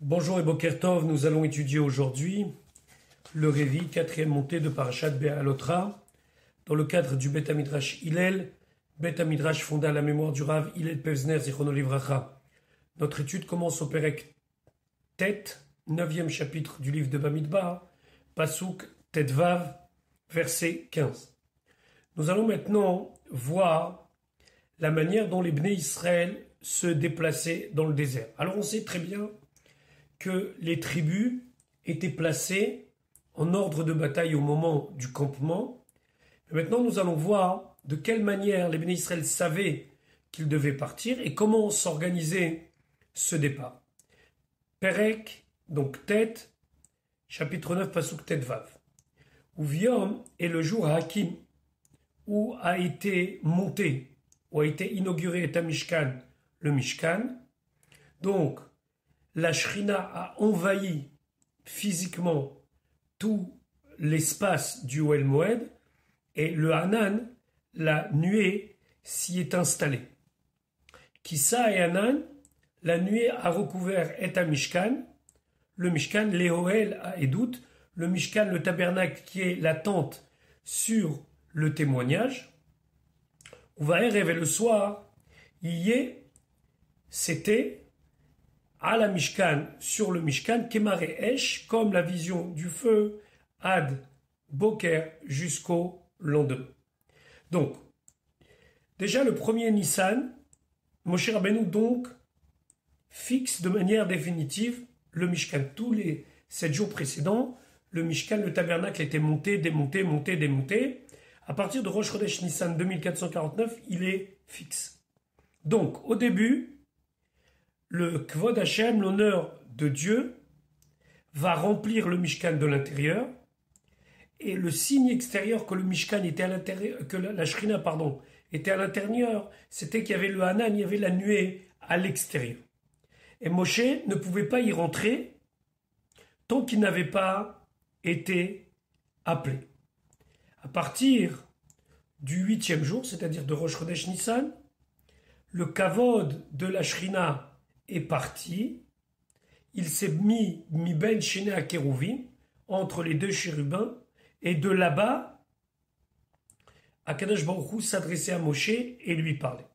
Bonjour et Boker Tov, nous allons étudier aujourd'hui le Révi, quatrième montée de Parashat Be'alotra, dans le cadre du Bet Midrash Hillel, Bet Midrash fondé à la mémoire du Rav Hillel Pevzner Zichrono Livracha. Notre étude commence au Perek Tet, 9e chapitre du livre de Bamidbar, Pasuk Tetvav, verset 15. Nous allons maintenant voir la manière dont les Bnei Israël se déplaçaient dans le désert. Alors on sait très bien que les tribus étaient placées en ordre de bataille au moment du campement. Mais maintenant, nous allons voir de quelle manière les Béné Israël savaient qu'ils devaient partir et comment s'organiser ce départ. Perek, donc Tête, chapitre 9, Pasuk Tetvav. Uviom est le jour à Hakim, où a été monté, où a été inauguré et Mishkan, le Mishkan. Donc, la Shrina a envahi physiquement tout l'espace du Ohel Moed et le Hanan, la nuée, s'y est installée. Kissa et Hanan, la nuée a recouvert et Mishkan, le Mishkan, les Ohel à Edout, le Mishkan, le tabernacle qui est la tente sur le témoignage. Où va rêver le soir, c'était à la Mishkan, sur le Mishkan, Kemare Esh, comme la vision du feu, Ad Boker, jusqu'au lendemain. Donc, déjà le premier Nissan, Moshe Rabbeinu donc fixe de manière définitive le Mishkan. Tous les 7 jours précédents, le Mishkan, le tabernacle était monté, démonté, monté, démonté. À partir de Rosh Chodesh Nissan 2449, il est fixe. Donc, au début, le Kvod Hashem, l'honneur de Dieu, va remplir le Mishkan de l'intérieur, et le signe extérieur que le Mishkan était à l'intérieur, que la Shrina, était à l'intérieur, c'était qu'il y avait le Hanan, il y avait la nuée à l'extérieur. Et Moshe ne pouvait pas y rentrer tant qu'il n'avait pas été appelé. À partir du 8e jour, c'est-à-dire de Rosh Chodesh Nissan, le Kavod de la Shrina est parti, il s'est mis ben Shene à Kérouvim, entre les deux chérubins, et de là-bas, Akadosh Baruch Hu s'adressait à Moshe et lui parlait.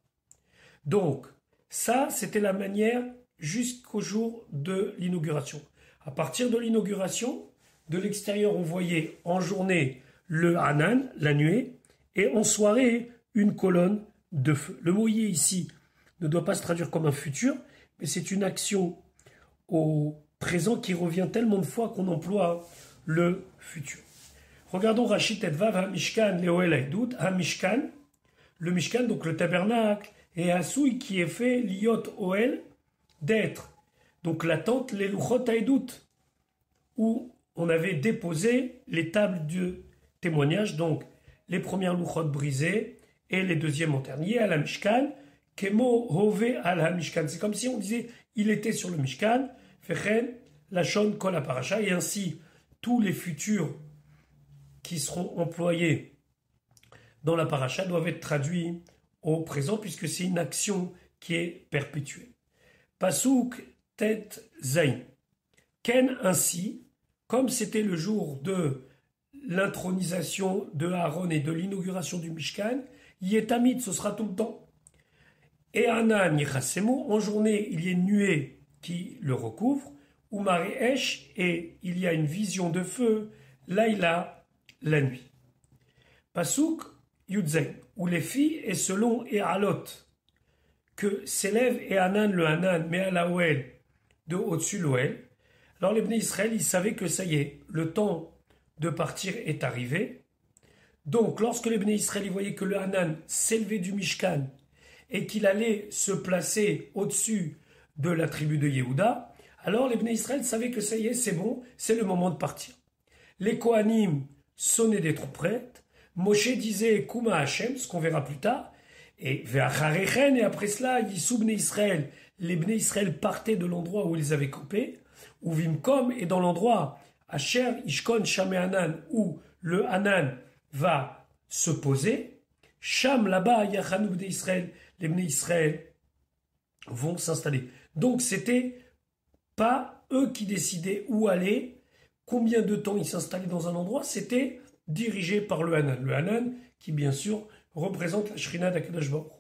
Donc, ça, c'était la manière jusqu'au jour de l'inauguration. À partir de l'inauguration, de l'extérieur, on voyait en journée le Hanan, la nuée, et en soirée, une colonne de feu. Le mot yé ici ne doit pas se traduire comme un futur, mais c'est une action au présent qui revient tellement de fois qu'on emploie le futur. Regardons Rachid Tetvav, HaMishkan, Leoel Haïdout, HaMishkan, le Mishkan, donc le tabernacle, et Hasouï qui est fait, Liot Oel, d'être. Donc la tente, les Luchot Haïdout, où on avait déposé les tables de témoignage, donc les premières Luchot brisées et les deuxièmes enterrées à la Mishkan, Kemo Hove al Mishkan. C'est comme si on disait il était sur le Mishkan, Fechen, Lachon, Kol Parasha, et ainsi tous les futurs qui seront employés dans la Parasha doivent être traduits au présent puisque c'est une action qui est perpétuelle. Pasuk Tet Zain. Ken ainsi, comme c'était le jour de l'intronisation de Aaron et de l'inauguration du Mishkan, Yetamid, ce sera tout le temps. Et Hanan Yichasemo, en journée, il y a une nuée qui le recouvre, ou Maréesh, et il y a une vision de feu, Laïla, la nuit. Pasuk Yudzen, où les filles, et selon Ehalot, que s'élève et Hanan le Hanan, mais à la Oel, de au-dessus l'Oel. Alors les Bnei Israël, ils savaient que ça y est, le temps de partir est arrivé. Donc, lorsque les Bnei Israël voyaient que le Hanan s'élevait du Mishkan, et qu'il allait se placer au-dessus de la tribu de Yehuda, alors les Bnei Israël savaient que ça y est, c'est bon, c'est le moment de partir. Les Kohanim sonnaient des trompettes, Moshe disait Kuma Hashem, ce qu'on verra plus tard, et Ve'acharechen, et après cela, Yissou Bnei Israël, les Bnei Israël partaient de l'endroit où ils avaient campé, ou Vimkom, et dans l'endroit Asher Ishkon Shame Hanan, où le Hanan va se poser, Sham là-bas, Yachanou Bnei Israël, les Bnei Israël vont s'installer. Donc c'était pas eux qui décidaient où aller, combien de temps ils s'installaient dans un endroit, c'était dirigé par le Hanan. Le Hanan qui, bien sûr, représente la Shrina d'Akadosh Baruch.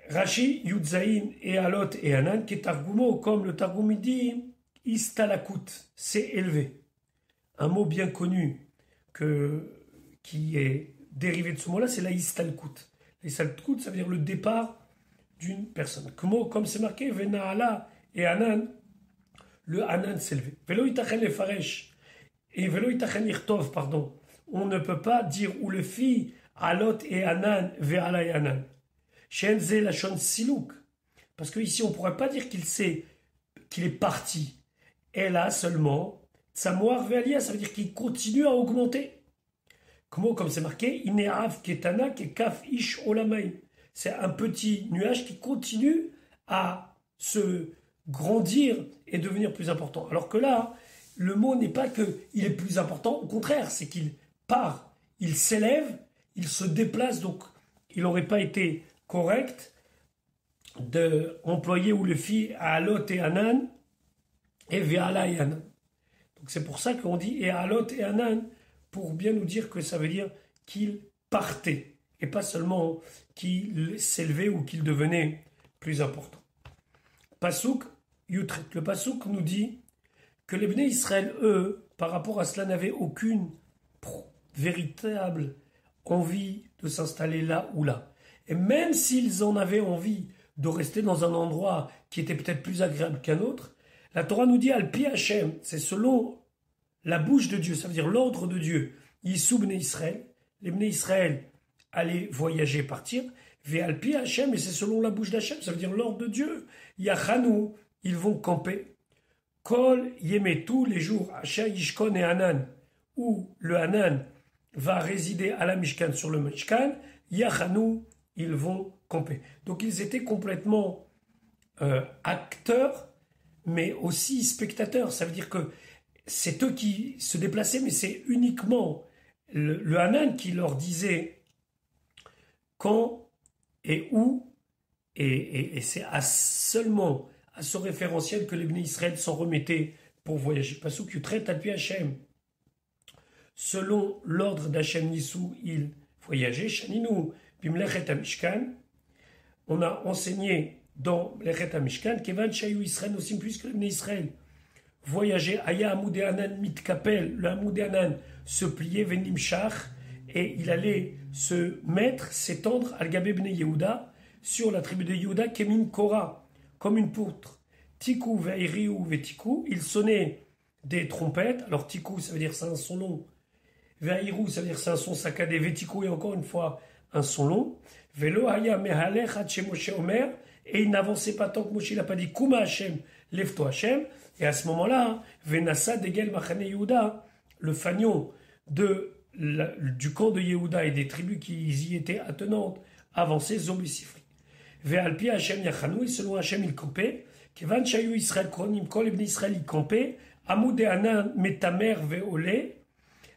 Rashi, Yudzaïn et Alot et Hanan, qui est Targumo, comme le Targum dit, Istalakut, c'est élevé. Un mot bien connu qui est dérivé de ce mot-là, c'est la Istalkut. La Istalkut, ça veut dire le départ d'une personne. Comme c'est marqué, Venaala et Hanan, le Hanan s'est élevé. Velo itachen le faresh et velo itachen irtov, pardon. On ne peut pas dire où le fit Alot et Hanan, Veala et Hanan. Shenze lachon silouk. Parce qu'ici, on ne pourrait pas dire qu'il est parti. Et là seulement, Tsamoar Vealia, ça veut dire qu'il continue à augmenter. Comme c'est marqué, Ineav Ketana Kekaf Ish Olamaim. C'est un petit nuage qui continue à se grandir et devenir plus important. Alors que là, le mot n'est pas qu'il est plus important, au contraire, c'est qu'il part, il s'élève, il se déplace, donc il n'aurait pas été correct d'employer ou le fit à Alot et Hanan et Veala et Hanan. Donc c'est pour ça qu'on dit et Alot et Hanan pour bien nous dire que ça veut dire qu'il partait et pas seulement qu'il s'élevait ou qu'il devenait plus important. Pasuk Yutret. Le Pasuk nous dit que les Bnei Israël, eux, par rapport à cela, n'avaient aucune véritable envie de s'installer là ou là. Et même s'ils en avaient envie de rester dans un endroit qui était peut-être plus agréable qu'un autre, la Torah nous dit Al-Pi Hashem, c'est selon la bouche de Dieu, ça veut dire l'ordre de Dieu. Yissou Bnei Israël, les Bnei Israël allaient voyager, partir, Ve'Al-Pi Hashem, et c'est selon la bouche d'Hachem, ça veut dire l'ordre de Dieu. Yachanou, ils vont camper. Kol Yemetu, les jours, Asha Yishkon et Hanan, où le Hanan va résider à la Mishkan sur le Mishkan, Yachanou, ils vont camper. Donc ils étaient complètement acteurs, mais aussi spectateurs. Ça veut dire que c'est eux qui se déplaçaient, mais c'est uniquement le Hanan qui leur disait quand et où, et c'est seulement à ce référentiel que les Bnei Israël s'en remettaient pour voyager. Pasuk Yutret Al-Pi Hashem. Selon l'ordre d'Hachem Nissou, ils voyageaient. Shaninu Bimlechet HaMishkan. On a enseigné dans Lechet HaMishkan Kevan Shayu Israël aussi, puisque les Bnei Israël voyageaient. Aya Amoud Hanan Mitkapel. Le Amoud Hanan se pliait, Venim Shach, et il allait se mettre, s'étendre al Gabé Bnei Yehuda, sur la tribu de Yehuda, Kemin Kora, comme une poutre. Tikou Veiriou Vetikou, il sonnait des trompettes. Alors Tikou, ça veut dire c'est un son long. Veirou, ça veut dire c'est un son saccadé. Vetikou, et encore une fois, un son long. Velo Haya Mehalech Hache Moshe Omer, et il n'avançait pas tant que Moshe n'a pas dit Kuma Hashem, lève-toi Hashem. Et à ce moment-là, Venassa Degel Machane Yehuda, le fanion du camp de Yehuda et des tribus qui y étaient attenantes, avançait Zobisifri. Ve'alpi Hashem Yachanou, et selon Hashem il campait. Kevan Shayu Israël Kronim, Kol Ibn Israël il campait. Amoud Hanan Metamer Ve'olé.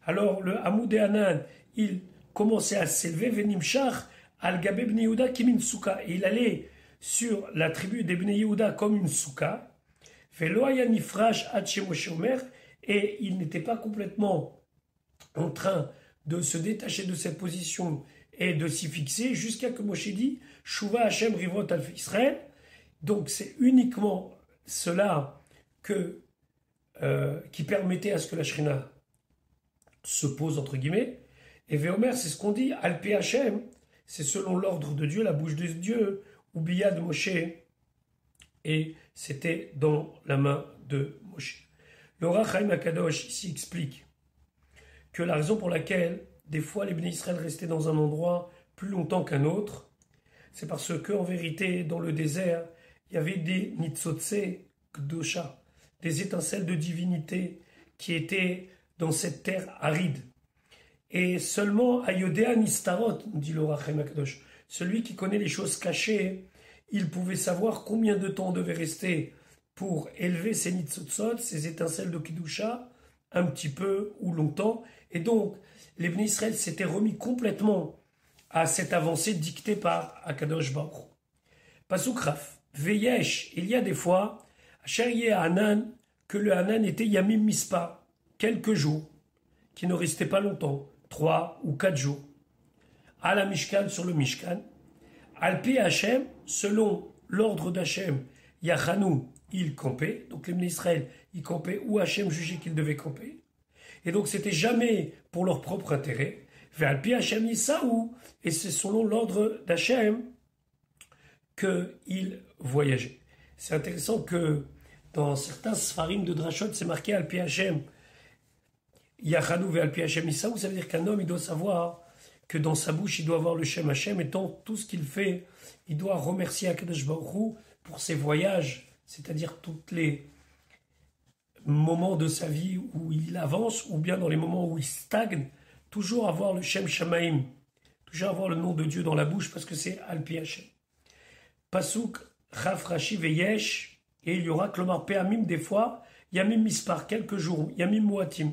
Alors le Amoud Hanan, il commençait à s'élever, Venim Shach, Al Gabé Bnei Yehuda Kimin Souka. Et il allait sur la tribu des Bnei Yehuda comme une souka. Velo Haya Nifrash Hache Moshe Omer. Et il n'était pas complètement en train de se détacher de cette position et de s'y fixer jusqu'à que Moshe dit Shuva Hashem Rivot Al Israël. Donc c'est uniquement cela qui permettait à ce que la Shrina se pose entre guillemets. Et Veomer, c'est ce qu'on dit Al-Pi Hashem, c'est selon l'ordre de Dieu, la bouche de Dieu, ou Biyad Moshe, et c'était dans la main de Moshe. Le Ohr HaChaim HaKadosh ici explique que la raison pour laquelle des fois les Bnei Israël restaient dans un endroit plus longtemps qu'un autre, c'est parce que en vérité dans le désert il y avait des nitzotse kdosha, des étincelles de divinité qui étaient dans cette terre aride. Et seulement Ayodea Nistarot, dit le Ohr HaChaim HaKadosh, celui qui connaît les choses cachées, il pouvait savoir combien de temps on devait rester pour élever ces nitzotzot, ces étincelles de Kidusha, un petit peu ou longtemps. Et donc, les Bnei Israël s'étaient remis complètement à cette avancée dictée par Akadosh Baruch. Pasuk Raf, Veyesh, il y a des fois, Asher Hanan, que le Hanan était Yamim Mispa, quelques jours, qui ne restaient pas longtemps, 3 ou 4 jours. À la Mishkan, sur le Mishkan, Alpi Hachem, selon l'ordre d'Hachem, Yachanou, il campait, donc les Bnei Israël, ils campaient où Hachem jugeait qu'ils devaient camper. Et donc c'était jamais pour leur propre intérêt. Vers Alpi Hachem Yisaou, et c'est selon l'ordre d'Hachem qu'ils voyageaient. C'est intéressant que dans certains Sfarim de Drashot, c'est marqué Alpi Hachem Yachanou ve Alpi Hachem Yisaou, ça veut dire qu'un homme, il doit savoir que dans sa bouche, il doit avoir le Shem Hachem, et dans tout ce qu'il fait, il doit remercier Akadosh Baruch Hu pour ses voyages, c'est-à-dire tous les moments de sa vie où il avance, ou bien dans les moments où il stagne, toujours avoir le Shem Shamaim, toujours avoir le nom de Dieu dans la bouche, parce que c'est Alpi Hachem. Pasuk, Chaf Rashi Veyesh, et il y aura Klomar Peamim des fois, Yamim Mispar, quelques jours, Yamim Muatim,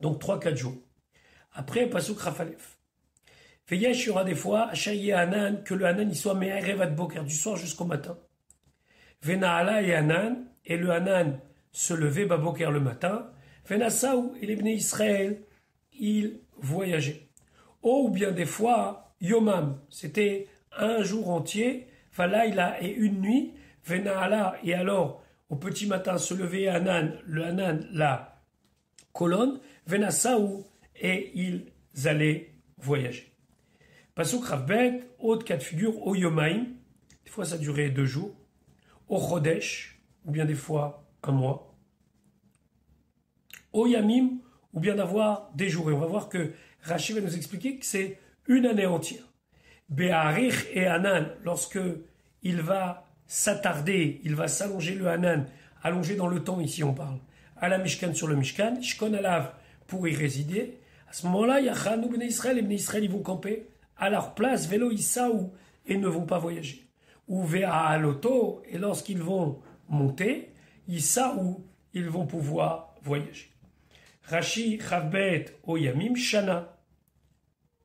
donc 3-4 jours. Après, Pasuk Rafalef. Veyesh, il y aura des fois, Achaye Hanan, que le Hanan, il soit Me'erevat Boker, du soir jusqu'au matin. Venaala et Hanan, et le Hanan se levait Baboker le matin. Venasaou, et les Bnei Israël, ils voyageaient. Oh, ou bien des fois, Yomam, c'était un jour entier, Valaïla et une nuit, Venaala, et alors, au petit matin, se levait Hanan, le Hanan, la colonne, Venasaou, et ils allaient voyager. Pasuk Ravbet, autre cas de figure, au Yomaim, des fois ça durait 2 jours, au Chodesh, ou bien des fois 1 mois, au Yamim, ou bien d'avoir des jours. Et on va voir que Rashi va nous expliquer que c'est une année entière. Be'arich et Hanan, lorsque il va s'attarder, il va s'allonger le Hanan, allonger dans le temps, ici on parle, à la Mishkan sur le Mishkan, Shkon Alav pour y résider. À ce moment-là, Yachanou Bnei Israël, les Bnei Israël, ils vont camper à leur place, Vélo Issaou, et ne vont pas voyager. Ou Véa Loto, et lorsqu'ils vont monter, Issaou, ils vont pouvoir voyager. Rashi Chavbet Oyamim Shana,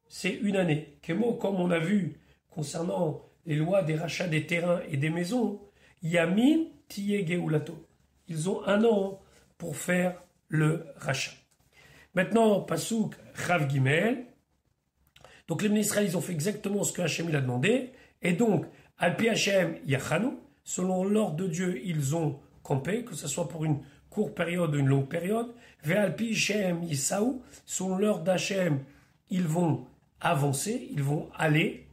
c'est une année. Kemo, comme on a vu concernant les lois des rachats des terrains et des maisons, Yamim Tiye Geulato. Ils ont 1 an pour faire le rachat. Maintenant, Pasuk Chav Gimel. Donc les Bnei Israël, ils ont fait exactement ce que Hachem il a demandé. Et donc, Alpi Hachem Yachanou, selon l'ordre de Dieu, ils ont campé, que ce soit pour une courte période ou une longue période. Ve Alpi Hachem Yisaou, selon l'ordre d'Hachem, ils vont avancer, ils vont aller.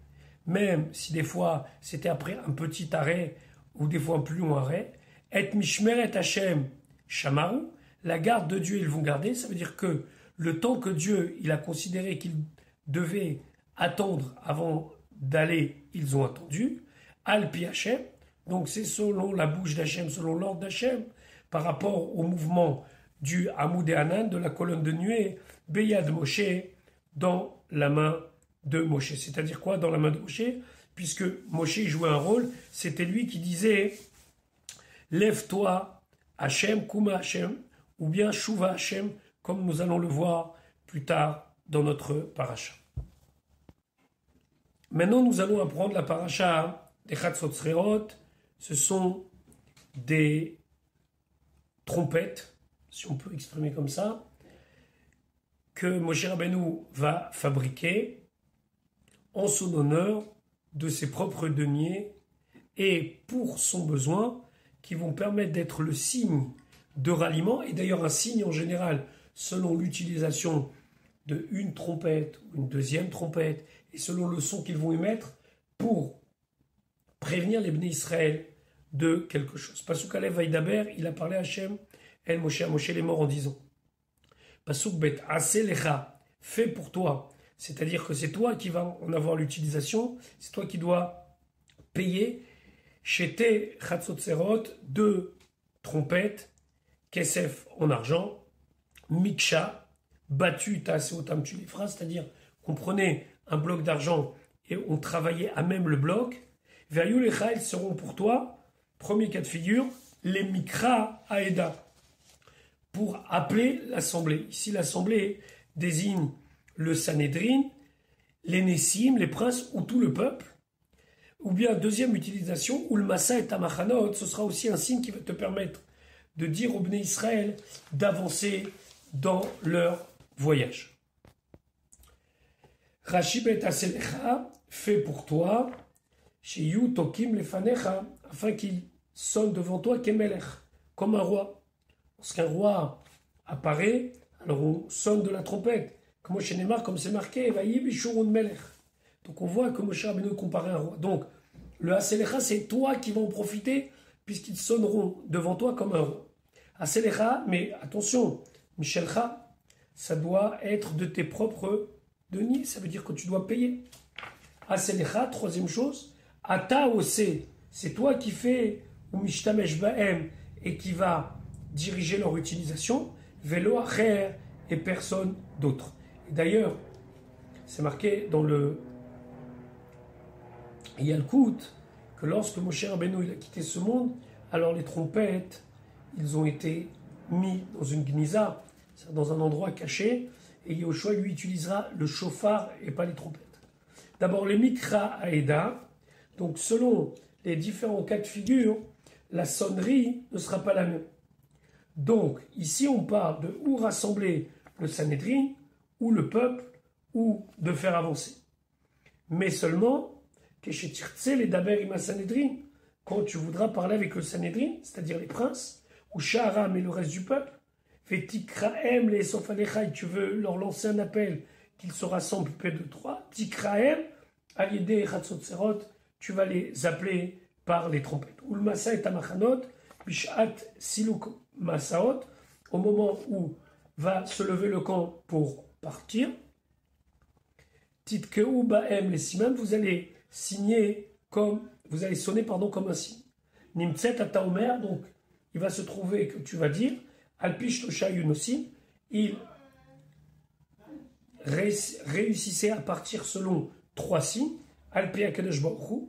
Même si des fois c'était après un petit arrêt ou des fois un plus long arrêt. Et Mishmeret Hachem Shamaru, la garde de Dieu, ils vont garder. Ça veut dire que le temps que Dieu il a considéré qu'ils devaient attendre avant d'aller, ils ont attendu. Alpi Hachem, donc c'est selon la bouche d'Hachem, selon l'ordre d'Hachem, par rapport au mouvement du Hamoud et Hanan, de la colonne de nuée, Beyad Moshe, dans la main de Moshe. C'est-à-dire quoi dans la main de Moshe? Puisque Moshe jouait un rôle, c'était lui qui disait « Lève-toi, Hachem, Kuma Hachem » ou bien « Shuva Hachem » comme nous allons le voir plus tard dans notre paracha. Maintenant, nous allons apprendre la paracha des Chatzot Sreot. Ce sont des trompettes, si on peut exprimer comme ça, que Moshe Rabbeinu va fabriquer en son honneur de ses propres deniers et pour son besoin, qui vont permettre d'être le signe de ralliement, et d'ailleurs un signe en général, selon l'utilisation de une trompette ou une deuxième trompette, et selon le son qu'ils vont émettre, pour prévenir les Bnei Israël de quelque chose. Pasuk Alev Vaïdaber, il a parlé à Hachem, El Moshe, à Moshe les morts en disant, Pasuk Bet Ase Lecha, fais pour toi, c'est-à-dire que c'est toi qui vas en avoir l'utilisation, c'est toi qui dois payer chez tes Chatzot Serot 2 trompettes, Kesef en argent, Miksha, battu Taseotam tu les feras, c'est-à-dire qu'on prenait un bloc d'argent et on travaillait à même le bloc. Veillou Lecha, ils seront pour toi, premier cas de figure, les Mikra Aeda, pour appeler l'assemblée. Ici, l'assemblée désigne le Sanhédrin, les Nessim, les princes ou tout le peuple. Ou bien, deuxième utilisation, ou le massa et tamachanot, ce sera aussi un signe qui va te permettre de dire au Bnei Israël d'avancer dans leur voyage. Rashi bet aselecha fait pour toi, chez Yu tokim lefanecha, afin qu'il sonne devant toi kemelech, comme un roi. Lorsqu'un roi apparaît, alors on sonne de la trompette. Comme chez Neymar, comme c'est marqué, vaïe bishurun melech. Donc on voit que Moshe Rabbeinu comparait un roi. Donc le aselecha, c'est toi qui vas en profiter, puisqu'ils sonneront devant toi comme un roi. Aselecha, mais attention, Michelcha, ça doit être de tes propres deniers, ça veut dire que tu dois payer. Aselecha, troisième chose, Ata ose, c'est toi qui fais ou mishtamesh baem et qui va diriger leur utilisation, velo acher et personne d'autre. Et d'ailleurs, c'est marqué dans le Yalkut que lorsque Moshe Rabbeinu il a quitté ce monde, alors les trompettes, ils ont été mis dans une gniza, c'est-à-dire dans un endroit caché, et Yoshua lui utilisera le chauffard et pas les trompettes. D'abord les mikra aeda, donc selon les différents cas de figure, la sonnerie ne sera pas la même. Donc ici on parle de où rassembler le Sanhédrin, ou le peuple, ou de faire avancer. Mais seulement, les daber ima Sanhédrin, quand tu voudras parler avec le Sanhédrin, c'est-à-dire les princes, ou Shaharam et le reste du peuple, Tikraem les Sofalecha, tu veux leur lancer un appel qu'ils se rassemblent près de toi, Tikraem, Aliede Chatzotserot, tu vas les appeler par les trompettes. Ou le Massa et Tamachanot, Bishat Siluk Masaot, au moment où va se lever le camp pour partir, Titkeu Baem les Siman, vous allez sonner comme un signe. Nimtset Ataomer, donc il va se trouver que tu vas dire, Alpish Tosha Yunosim, il réussissait à partir selon trois signes, Alpi Akadosh Baruch Hu,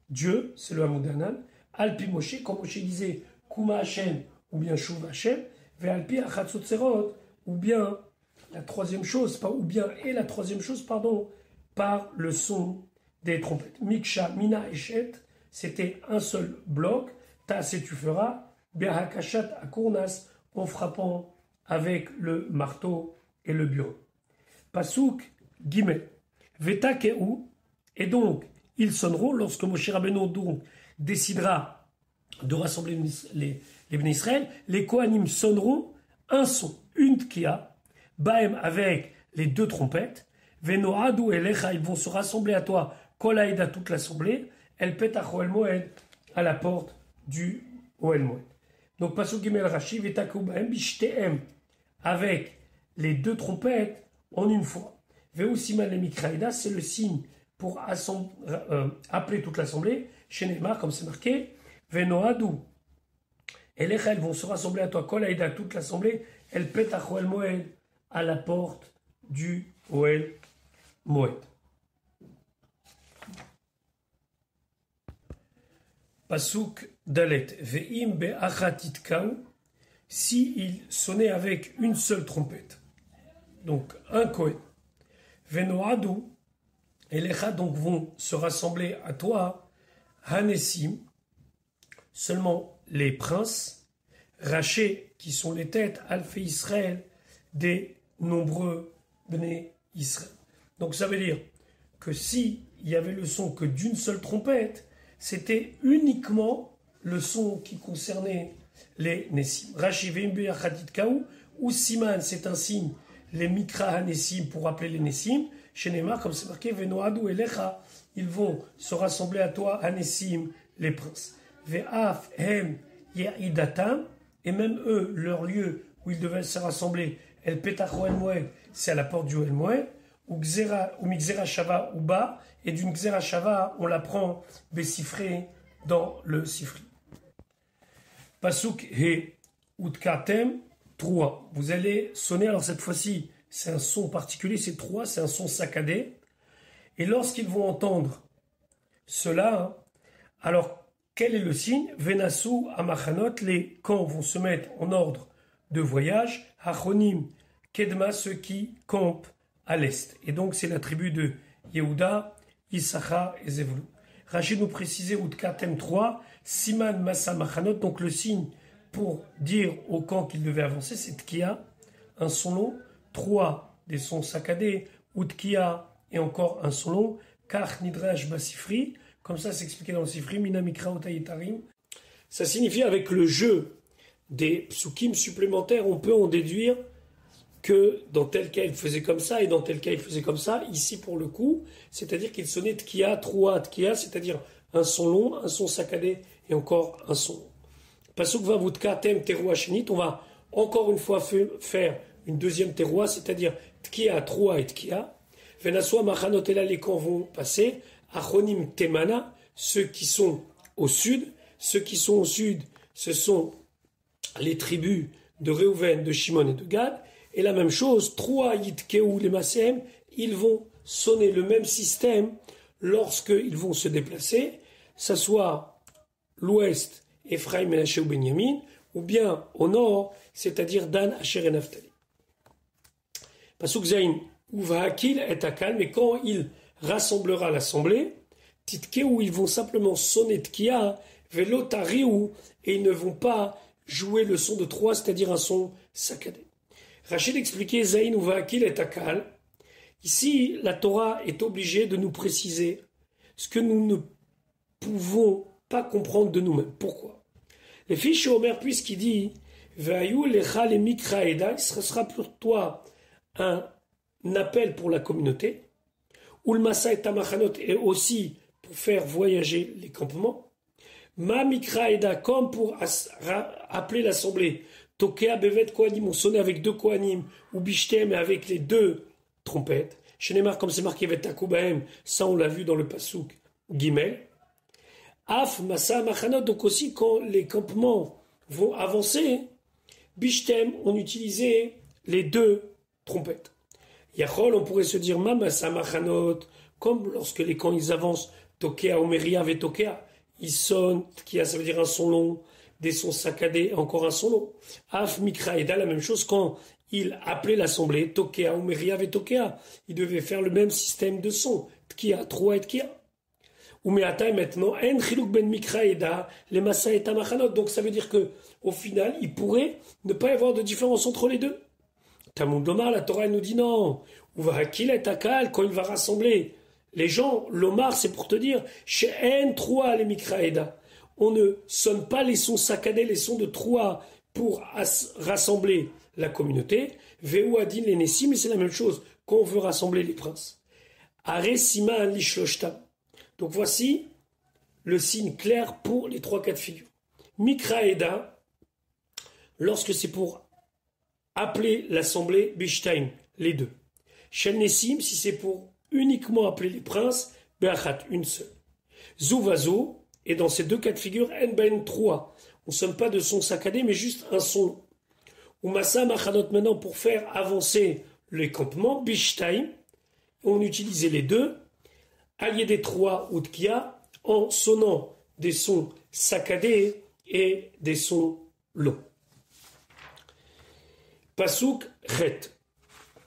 Dieu, c'est le Hamoudanan, Alpi Moshe, comme Moshe disait, Kuma Hashem, ou bien Shuv Hashem, Ve Alpi Achatzotserot, ou bien la troisième chose, par le son des trompettes. Miksha, Mina et Shet, c'était un seul bloc, Tas et tu feras, Behakashat Akournas, en frappant avec le marteau et le bureau. Pasuk Gimel, Veta Kehu, et donc ils sonneront lorsque Moshe Rabbeinu décidera de rassembler les Bnei Israël, les Kohanim sonneront un son, une tkia, Baem avec les deux trompettes, Venoadou et Lecha, ils vont se rassembler à toi, Kolaïda toute l'assemblée, El Petach Oel Moed, à la porte du Oel Moed. Donc Pasuk Gimel Rashi, Vetakou Baem Bishtem, avec les deux trompettes en une fois. Veusiman le Mikraïda, c'est le signe pour appeler toute l'assemblée, chez Neymar, comme c'est marqué, Venoadou. Et les elles vont se rassembler à toi, Kolaïda, toute l'assemblée, El Petach Oel Moed, à la porte du Oel Moed. Pasuk Dalet, Ve'im be'achatit kau, si il sonnait avec une seule trompette. Donc un Kohen. Venoadou, et les chats donc vont se rassembler à toi, Hanessim, seulement les princes, Raché, qui sont les têtes, Alphé Israël, des nombreux Bnei Israël. Donc ça veut dire que si il y avait le son que d'une seule trompette, c'était uniquement le son qui concernait les Nessim. Rashi veimbe achadit kaou, ou Siman, c'est un signe, les Mikra Nessim pour appeler les Nessim. Chez Neymar, comme c'est marqué, Venoadou et Lecha, ils vont se rassembler à toi, Nessim, les princes. Ve'af hem ya'idatam, et même eux, leur lieu où ils devaient se rassembler, El Petach Oel Moed, c'est à la porte du Oel Moed, ou Mixera Shava ou Ba, et d'une Xera Shava, on la prend besifré dans le sifri. Pasuk He Utkatem, 3. Vous allez sonner, alors cette fois-ci, c'est un son particulier, c'est 3, c'est un son saccadé. Et lorsqu'ils vont entendre cela, alors quel est le signe? Venasu Amachanot, les camps vont se mettre en ordre de voyage. Hachonim Kedma, ceux qui campent à l'est. Et donc c'est la tribu de Yehuda, Issachar et Zevulun. Rachid nous précisait Utka thème 3, Siman Massa Machanot, donc le signe pour dire au camp qu'il devait avancer, c'est Tkia, un son long, 3 des sons saccadés, Utkia et encore un son long, Kach Nidrash Basifri, comme ça c'est expliqué dans le Sifri, Minamikra Otayitarim. Ça signifie avec le jeu des psukim supplémentaires, on peut en déduire que dans tel cas il faisait comme ça et dans tel cas il faisait comme ça, ici pour le coup, c'est-à-dire qu'il sonnait Tkia, 3 Tkia, c'est-à-dire un son long, un son saccadé et encore un son long. Pasuk Vavutka Tem Teroua Shenit, on va encore une fois faire une deuxième Teroua, c'est-à-dire Tkia, 3 et Tkia. Venasua Machanotela, les camps vont passer. Achonim Temana, ceux qui sont au sud. Ceux qui sont au sud, ce sont les tribus de Réhouven, de Shimon et de Gad. Et la même chose, 3 Yitkeu les Masem, ils vont sonner le même système lorsqu'ils vont se déplacer, ça soit l'ouest, Ephraim, Menaché ou Benyamin, ou bien au nord, c'est-à-dire Dan, Asher et Naphtali. Pasuk Zain, Uvahakil et Akal, mais quand il rassemblera l'assemblée, Titkeu, où ils vont simplement sonner Tkia, Velotariou, et ils ne vont pas jouer le son de 3, c'est-à-dire un son saccadé. Rachid expliquait Zain Uvahakil et Akal. Ici, la Torah est obligée de nous préciser ce que nous ne pouvons pas comprendre de nous-mêmes. Pourquoi? Les fiches Omer, puisqu'il dit Vayou lecha le mikraeda, ce sera pour toi un appel pour la communauté, ou le massa et tamachanot est aussi pour faire voyager les campements. Ma mikraeda, comme pour appeler l'assemblée, Tokea bevet kohanim, on sonnait avec 2 kohanim, ou bishtem avec les 2 trompettes. Chez Neymar, comme c'est marqué Vetakubahem, ça on l'a vu dans le Passouk Gimel. Af, Massa, Machanot, donc aussi quand les campements vont avancer, Bishtem, on utilisait les 2 trompettes. Yachol, on pourrait se dire Massa, Machanot, comme lorsque les camps ils avancent, Tokea, Omeria, Vetokea, ils sonnent, Tkia, ça veut dire un son long, des sons saccadés, encore un son long. Af, Mikraeda, la même chose quand il appelait l'assemblée, Tokea, Umeria, Vetokea. Il devait faire le même système de son. Tkia, 3 et Tkia. Umeata est maintenant, En Chiluk ben Mikraeda, les Massa et Tamachanot. Donc ça veut dire que, au final, il pourrait ne pas y avoir de différence entre les deux. Talmud Lomar, la Torah nous dit non. Uvahakil et Akal, quand il va rassembler les gens, l'Omar, c'est pour te dire, chez En 3 les Mikraeda. On ne sonne pas les sons saccadés, les sons de 3 pour rassembler la communauté. Veu adin les Nessim, mais c'est la même chose quand on veut rassembler les princes. Are Sima Lishloshta. Donc voici le signe clair pour les 3 cas de figure. Mikraeda, lorsque c'est pour appeler l'assemblée, Bishtaim, les 2. Shel Nessim, si c'est pour uniquement appeler les princes, Be'achat, une seule. Zouvazo, et dans ces 2 cas de figure, En 3. On ne sonne pas de son saccadé, mais juste un son. Ou Massa Machanot, maintenant, pour faire avancer les campements, Bishtaim, on utilisait les 2, alliés des 3 ou Tkia, en sonnant des sons saccadés et des sons longs. Pasuk Chet,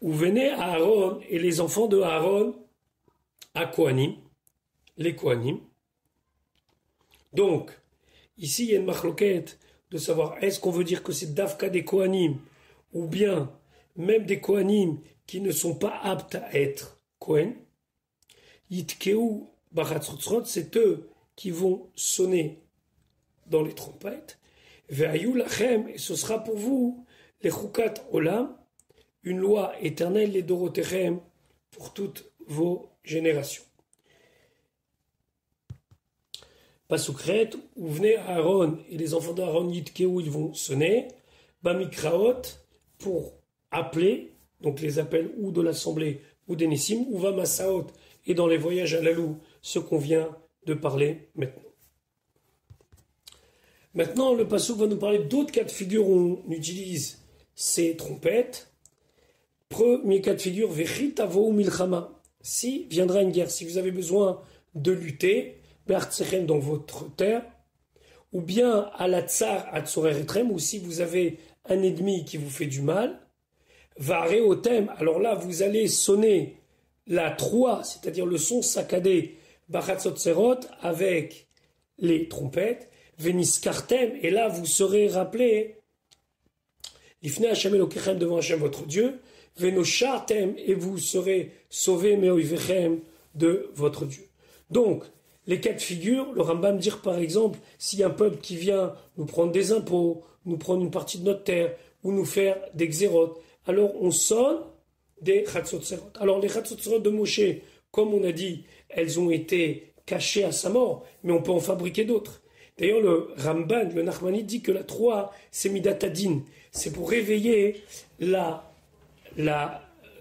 où venaient Aaron et les enfants de Aaron à Kohanim, les Kohanim. Donc, ici, il y a une machloquette de savoir est-ce qu'on veut dire que c'est Dafka des Kohanim ou bien même des Kohanim qui ne sont pas aptes à être Kohen. Yitkeu Baratzotzrot, c'est eux qui vont sonner dans les trompettes. Ve'ayu lachem, et ce sera pour vous les Chukat Olam, une loi éternelle, les Dorotechem, pour toutes vos générations. Pasukret, où venait Aaron et les enfants d'Aaron Yitkeu, ils vont sonner. Bamikraot, pour appeler, donc les appels ou de l'assemblée ou des Nessim, ou Vamasaot, et dans les voyages à Lalou, ce qu'on vient de parler maintenant. Maintenant, le Pasuk va nous parler d'autres cas de figure où on utilise ces trompettes. Premier cas de figure, Vechitavo Milchama. Si viendra une guerre, si vous avez besoin de lutter, dans votre terre, ou bien à la tsar à Tsoreretrem, ou si vous avez un ennemi qui vous fait du mal, Varé au thème, alors là vous allez sonner la 3, c'est-à-dire le son saccadé, Bachatzot Serot, avec les trompettes, Veniskartem, et là vous serez rappelés, Ifne Hashem Elokechem devant Hashem votre Dieu, Venoshartem, et vous serez sauvés Meoivechem de votre Dieu. Donc, les cas de figure, le Rambam dit par exemple, s'il y a un peuple qui vient nous prendre des impôts, nous prendre une partie de notre terre, ou nous faire des xérotes, alors on sonne des Chatzot Serot. Alors les Chatzot Serot de Moshe, comme on a dit, elles ont été cachées à sa mort, mais on peut en fabriquer d'autres. D'ailleurs, le Ramban, le Nachmani dit que la 3, c'est Midatadin. C'est pour réveiller la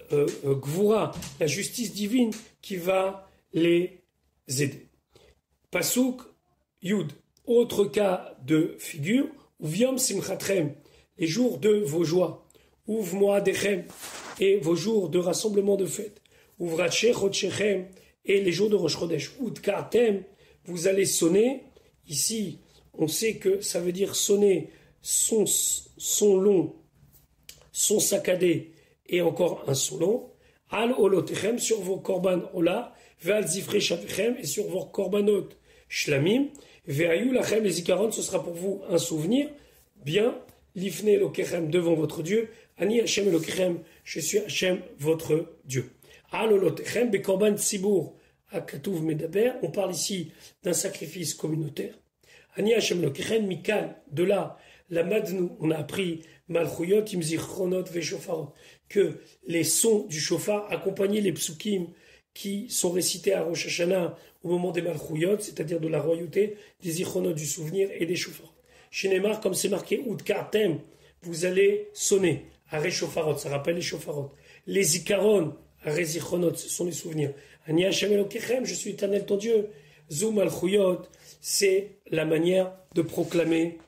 Gvura, la justice divine qui va les aider. Pasuk Yud, autre cas de figure, Uviom Simchatrem, les jours de vos joies, Uv Moadechem, et vos jours de rassemblement de fête, Uvrache Chodshechem, et les jours de Rosh Chodesh, Udkartem, vous allez sonner. Ici, on sait que ça veut dire sonner son long, son saccadé, et encore un son long. Al olotechem, sur vos korban ola, ve'al zifre shavechem, et sur vos korbanot shlamim, ve'ayu lachem, les zikaron, ce sera pour vous un souvenir. Bien, lifne elokechem, devant votre Dieu, ani Hashem elokechem, je suis Hashem, votre Dieu. Al olotechem, be korban tzibour, akatuv medaber, on parle ici d'un sacrifice communautaire. Ani Hashem elokechem, mikan, de là, la madnu, on a appris malchuyot imzichronot veshofarot, que les sons du shofar accompagnaient les psukim qui sont récités à Rosh Hashanah au moment des malchuyot, c'est-à-dire de la royauté, des zichronot du souvenir et des shofarot. Chez Neymar, comme c'est marqué Udkartem, vous allez sonner à Reshofarot, ça rappelle les shofarot. Les zikaron, à Rezichronot, ce sont les souvenirs. Ani Hashem Elokechem, je suis éternel ton Dieu. Zoum al-Khuyot, c'est la manière de proclamer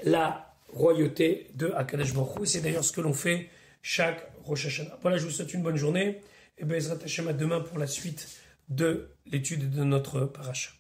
la royauté de Akadosh Baruch Hu. C'est d'ailleurs ce que l'on fait chaque Rosh Hashanah. Voilà, je vous souhaite une bonne journée et Bezrat Hashem à demain pour la suite de l'étude de notre paracha.